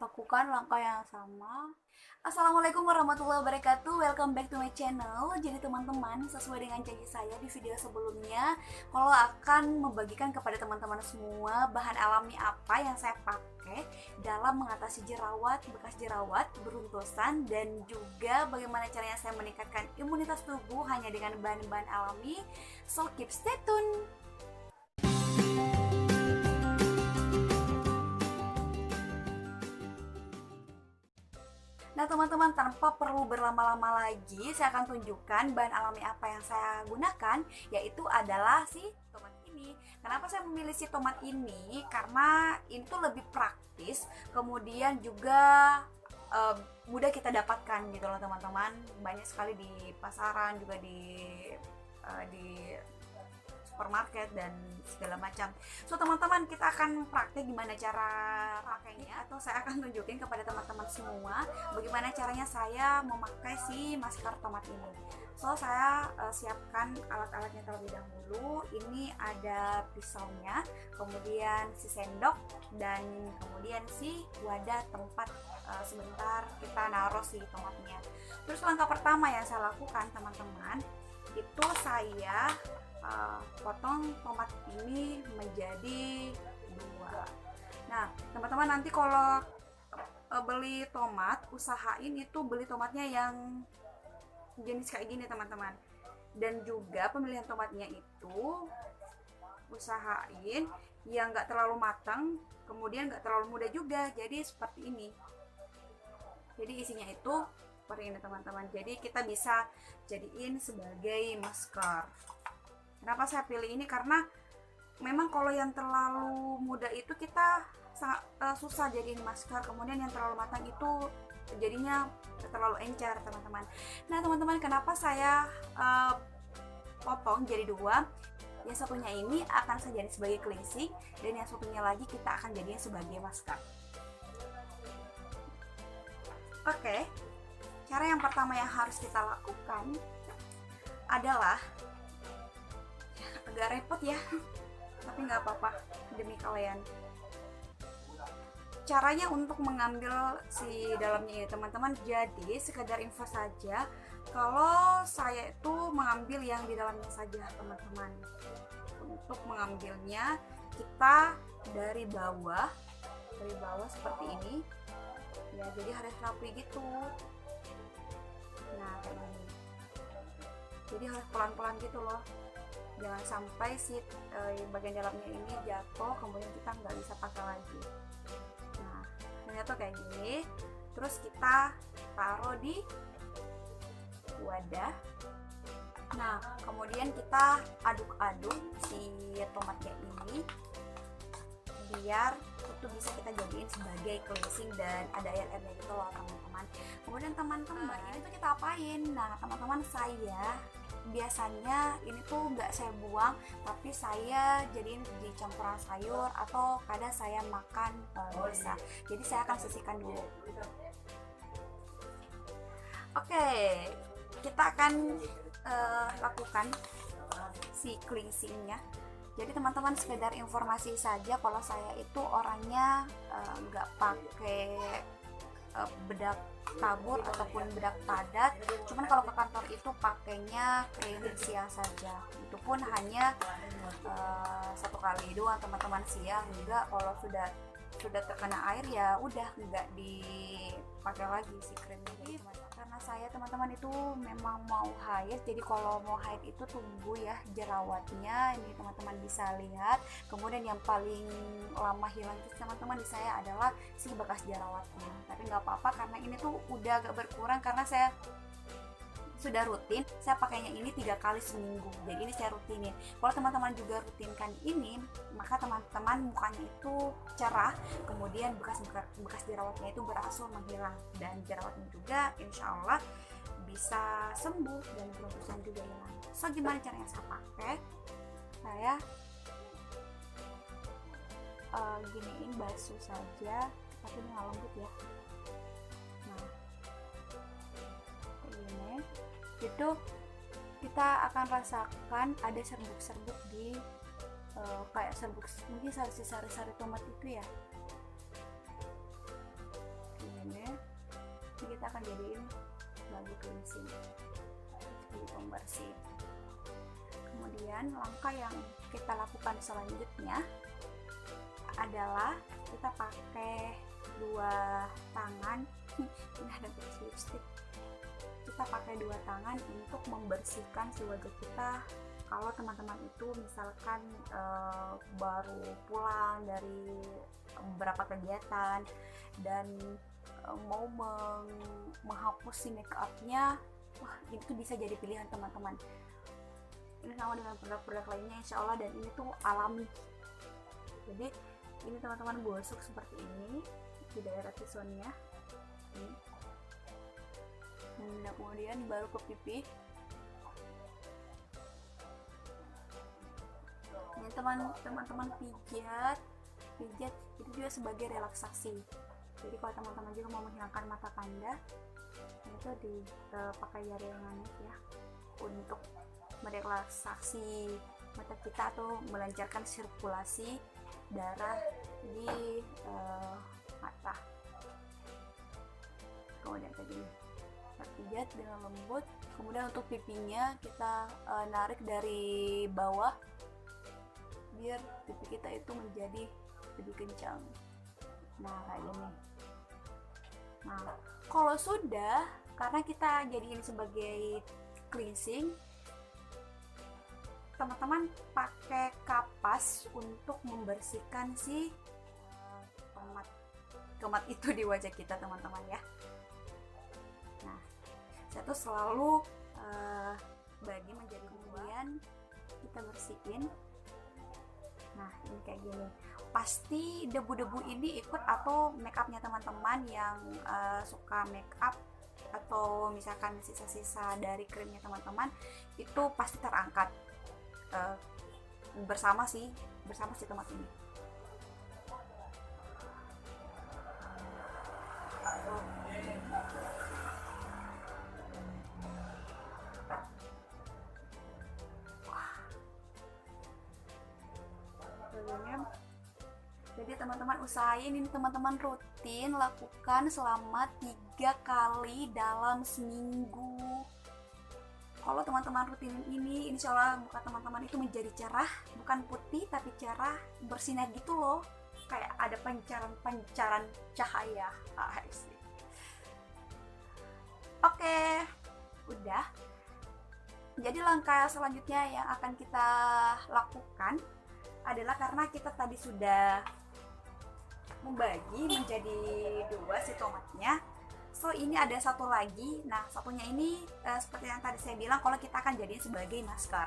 lakukan langkah yang sama. Assalamualaikum warahmatullahi wabarakatuh. Welcome back to my channel. Jadi teman-teman, sesuai dengan janji saya di video sebelumnya, kalau akan membagikan kepada teman-teman semua bahan alami apa yang saya pakai dalam mengatasi jerawat, bekas jerawat, beruntusan, dan juga bagaimana caranya saya meningkatkan imunitas tubuh hanya dengan bahan-bahan alami. So keep stay tune. Nah teman-teman, tanpa perlu berlama-lama lagi, saya akan tunjukkan bahan alami apa yang saya gunakan, yaitu adalah si tomat ini. Kenapa saya memilih si tomat ini? Karena ini tuh lebih praktis, kemudian juga mudah kita dapatkan gitu loh teman-teman. Banyak sekali di pasaran, juga di supermarket dan segala macam. So teman-teman, kita akan praktek gimana cara pakainya, atau saya akan tunjukin kepada teman-teman semua bagaimana caranya saya memakai si masker tomat ini. So saya siapkan alat-alatnya terlebih dahulu. Ini ada pisaunya, kemudian si sendok, dan kemudian si wadah tempat sebentar kita naruh si tomatnya. Terus langkah pertama yang saya lakukan teman-teman, itu saya potong tomat ini menjadi dua. Nah teman-teman, nanti kalau beli tomat, usahain itu beli tomatnya yang jenis kayak gini teman-teman. Dan juga pemilihan tomatnya itu usahain yang nggak terlalu matang, kemudian nggak terlalu muda juga, jadi seperti ini. Jadi isinya itu seperti ini teman-teman. Jadi kita bisa jadiin sebagai masker. Kenapa saya pilih ini? Karena memang kalau yang terlalu muda itu kita sangat susah jadiin masker, kemudian yang terlalu matang itu jadinya terlalu encer teman-teman. Nah teman-teman, kenapa saya potong jadi dua? Yang satunya ini akan saya jadiin sebagai cleansing, dan yang satunya lagi kita akan jadiin sebagai masker. Oke, cara yang pertama yang harus kita lakukan adalah, agak repot ya, tapi nggak apa-apa demi kalian. Caranya untuk mengambil si dalamnya ini teman-teman, jadi sekedar info saja, kalau saya itu mengambil yang di dalamnya saja teman-teman. Untuk mengambilnya kita dari bawah seperti ini ya, jadi harus rapi gitu. Nah kayak gini, jadi harus pelan-pelan gitu loh, jangan sampai si bagian dalamnya ini jatuh kemudian kita nggak bisa pakai lagi. Nah ternyata kayak gini. Terus kita taruh di wadah. Nah kemudian kita aduk-aduk si tomatnya ini biar itu bisa kita jadiin sebagai cleansing dan ada air-airnya gitu loh teman-teman. Kemudian teman-teman, ini tuh kita apain? Nah teman-teman, saya biasanya ini tuh nggak saya buang, tapi saya jadiin di campuran sayur atau kadang saya makan biasa. Jadi saya akan sisihkan dulu. Oke, kita akan lakukan si cleansingnya. Jadi teman-teman, sekedar informasi saja, kalau saya itu orangnya nggak pakai bedak tabur ataupun bedak padat. Cuman kalau ke kantor itu pakainya krim siang saja. Itu pun hanya satu kali doang teman-teman, siang. Enggak, kalau sudah terkena air ya udah nggak dipakai lagi si krimnya teman-teman. Karena saya teman-teman itu memang mau haid, jadi kalau mau haid itu tunggu ya jerawatnya. Ini teman-teman bisa lihat. Kemudian yang paling lama hilang itu teman-teman di saya adalah si bekas jerawatnya. Tapi nggak apa-apa, karena ini tuh udah agak berkurang karena saya sudah rutin. Saya pakainya ini 3 kali seminggu, jadi ini saya rutinin. Kalau teman-teman juga rutinkan ini, maka teman-teman mukanya itu cerah, kemudian bekas jerawatnya itu berangsur menghilang, dan jerawatnya juga insya Allah bisa sembuh dan beruntusan juga hilang. So gimana caranya saya pakai? Saya giniin basuh saja, tapi ini nggak lembut ya. Nah kayak gini, itu kita akan rasakan ada serbuk-serbuk di kayak serbuk, mungkin sari-sari tomat itu ya. kita akan jadiin sebagai cleansing, jadi pembersih. Kemudian langkah yang kita lakukan selanjutnya adalah kita pakai dua tangan ini ada lipstick, kita pakai dua tangan untuk membersihkan si wajah kita. Kalau teman-teman itu misalkan baru pulang dari beberapa kegiatan dan mau menghapus si make upnya, wah itu bisa jadi pilihan teman-teman. Ini sama dengan produk-produk lainnya insya Allah, dan ini tuh alami. Jadi ini teman-teman gosok seperti ini di daerah T-zone-nya. Nah, kemudian baru ke pipi. Ini teman-teman pijat itu juga sebagai relaksasi. Jadi kalau teman-teman juga mau menghilangkan mata panda, itu dipakai jari yang manis ya untuk merelaksasi mata kita atau melancarkan sirkulasi darah di mata. Kemudian kayak gini, kita pijat dengan lembut. Kemudian untuk pipinya kita narik dari bawah biar pipi kita itu menjadi lebih kencang. Nah kayak gini. Nah kalau sudah, karena kita jadiin sebagai cleansing, teman-teman pakai kapas untuk membersihkan si tomat itu di wajah kita teman-teman ya. Nah saya tuh selalu bagi menjadi, kemudian kita bersihin. Nah ini kayak gini, pasti debu-debu ini ikut atau make upnya teman-teman yang suka make up, atau misalkan sisa-sisa dari krimnya teman-teman itu pasti terangkat bersama si tomat ini. Jadi teman-teman usahain ini, teman-teman rutin lakukan selama 3 kali dalam seminggu. Kalau teman-teman rutin ini, insya Allah muka teman-teman itu menjadi cerah, bukan putih tapi cerah, bersinar gitu loh, kayak ada pancaran cahaya. Oke, udah. Jadi langkah selanjutnya yang akan kita lakukan adalah, karena kita tadi sudah membagi menjadi 2 si tomatnya, so ini ada satu lagi. Nah satunya ini seperti yang tadi saya bilang, kalau kita akan jadiin sebagai masker.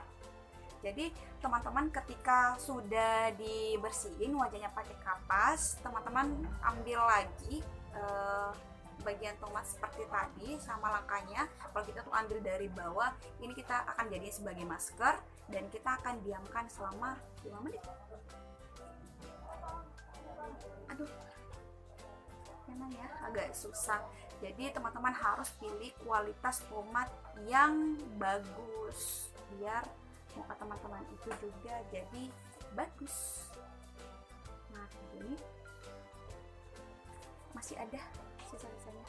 Jadi teman-teman ketika sudah dibersihin wajahnya pakai kapas, teman-teman ambil lagi bagian tomat seperti tadi sama langkahnya. Kalau kita tuh ambil dari bawah, ini kita akan jadiin sebagai masker dan kita akan diamkan selama 5 menit. Aduh, memang ya agak susah. Jadi teman-teman harus pilih kualitas tomat yang bagus biar muka teman-teman itu juga jadi bagus. Nah ini masih ada sisa-sisanya.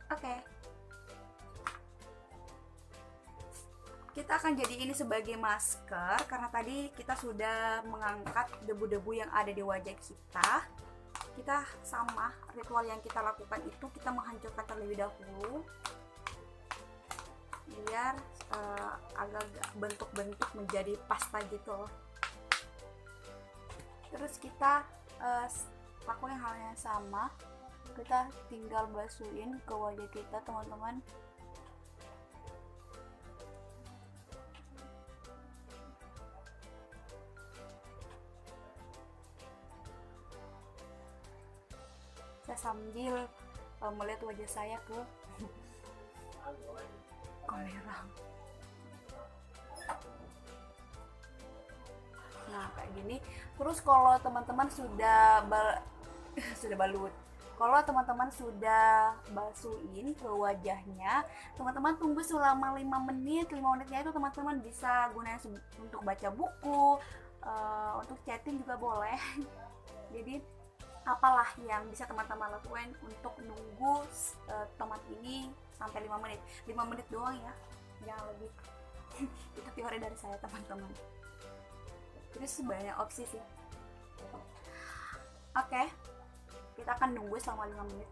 Oke. Kita akan jadi ini sebagai masker karena tadi kita sudah mengangkat debu-debu yang ada di wajah kita. Kita sama ritual yang kita lakukan itu, kita menghancurkan terlebih dahulu biar agak bentuk-bentuk menjadi pasta gitu loh. Terus kita lakukan hal yang sama, kita tinggal basuhin ke wajah kita teman-teman. Saya sambil melihat wajah saya ke kamera. Nah kayak gini. Terus kalau teman-teman sudah balut, kalau teman-teman sudah basuhin ke wajahnya, teman-teman tunggu selama 5 menit. 5 menitnya itu teman-teman bisa gunain untuk baca buku, untuk chatting juga boleh. Jadi apalah yang bisa teman-teman lakukan untuk nunggu tomat ini sampai 5 menit 5 menit doang ya, jangan lebih. Itu teori dari saya teman-teman, terus banyak opsi sih. Oke, kita akan nunggu selama 5 menit.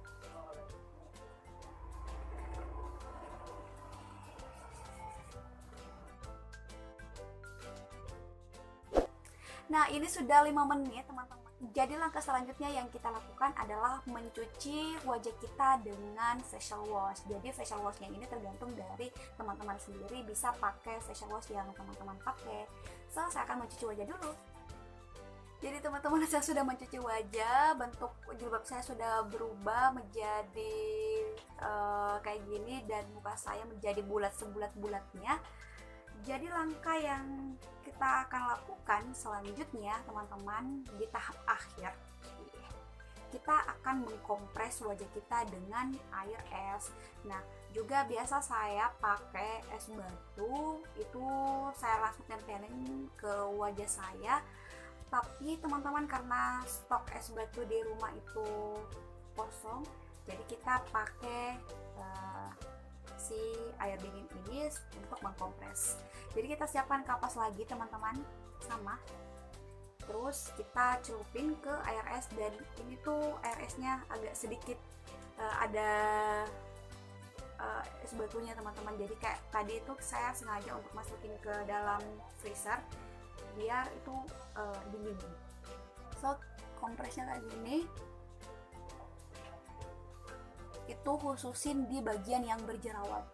Nah, ini sudah 5 menit teman-teman. Jadi langkah selanjutnya yang kita lakukan adalah mencuci wajah kita dengan facial wash. Jadi facial washnya ini tergantung dari teman-teman sendiri, bisa pakai facial wash yang teman-teman pakai. So, saya akan mencuci wajah dulu. Jadi teman-teman, saya sudah mencuci wajah, bentuk jilbab saya sudah berubah menjadi kayak gini dan muka saya menjadi bulat sebulat-bulatnya. Jadi langkah yang kita akan lakukan selanjutnya teman-teman, di tahap akhir kita akan mengkompres wajah kita dengan air es. Nah, juga biasa saya pakai es batu, itu saya langsung tempelin ke wajah saya. Tapi teman-teman, karena stok es batu di rumah itu kosong, jadi kita pakai si air dingin ini untuk mengkompres. Jadi kita siapkan kapas lagi teman-teman, sama, terus kita celupin ke air es, dan ini tuh air esnya agak sedikit ada es batunya teman-teman. Jadi kayak tadi itu saya sengaja untuk masukin ke dalam freezer biar itu dingin. So, kompresnya kayak gini, itu khususin di bagian yang berjerawat.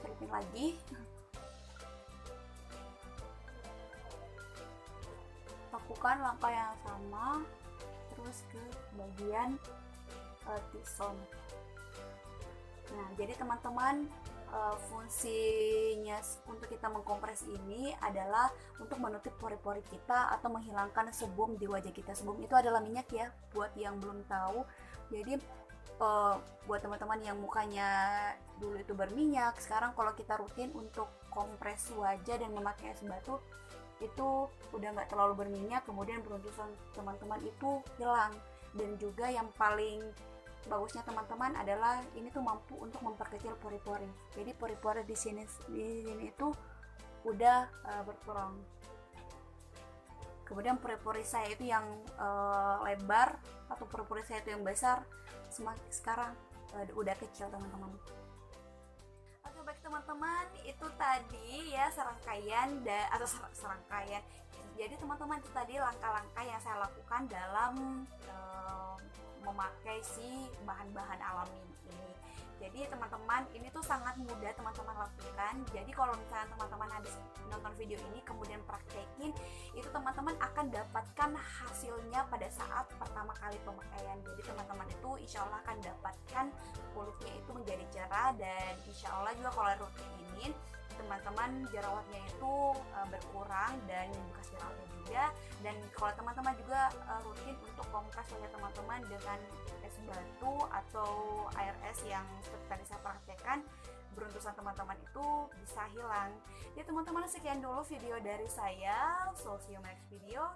Celupin lagi, lakukan langkah yang sama terus ke bagian T-zone. Nah, jadi teman-teman, fungsinya untuk kita mengkompres ini adalah untuk menutup pori-pori kita atau menghilangkan sebum di wajah kita. Sebum itu adalah minyak ya, buat yang belum tahu. Jadi buat teman-teman yang mukanya dulu itu berminyak, sekarang kalau kita rutin untuk kompres wajah dan memakai es batu, itu udah nggak terlalu berminyak, kemudian beruntusan teman-teman itu hilang. Dan juga yang paling bagusnya teman-teman adalah ini tuh mampu untuk memperkecil pori-pori. Jadi pori-pori di sini itu udah berkurang. Kemudian pori-pori saya itu yang lebar atau pori-pori saya itu yang besar sekarang udah kecil teman-teman. Oke, baik teman-teman, itu tadi ya serangkaian atau serangkaian. Jadi teman-teman, itu tadi langkah-langkah yang saya lakukan dalam memakai si bahan-bahan alami ini. Jadi teman-teman, ini tuh sangat mudah teman-teman lakukan. Jadi kalau misalnya teman-teman habis nonton video ini kemudian praktekin, itu teman-teman akan dapatkan hasilnya pada saat pertama kali pemakaian. Jadi teman-teman itu insya Allah akan dapatkan kulitnya itu menjadi cerah, dan insya Allah juga kalau rutinin teman-teman jerawatnya itu berkurang dan bekas jerawatnya juga. Dan kalau teman-teman juga rutin untuk kompres wajah teman-teman dengan es batu atau air es yang seperti tadi saya praktekkan, beruntusan teman-teman itu bisa hilang. Jadi teman-teman, sekian dulu video dari saya. So see you next video.